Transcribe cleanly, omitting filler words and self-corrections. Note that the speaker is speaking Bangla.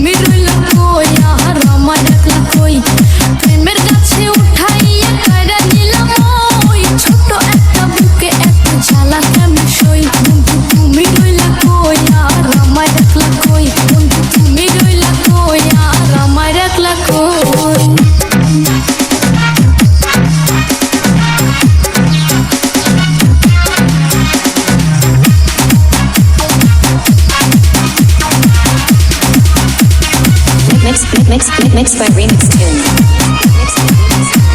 তুমি রইলা কই আর আমার একলা কই প্রেমের গাছে উঠাইয়া কাইরা নিলাম ওই ছোট একটা বুকে এত জ্বালা কেমন সই বন্ধু তুমি রইলা কই আর আমার একলা কই বন্ধু তুমি রইলা কই আর আমার একলা কই Mixed by Remix Tune.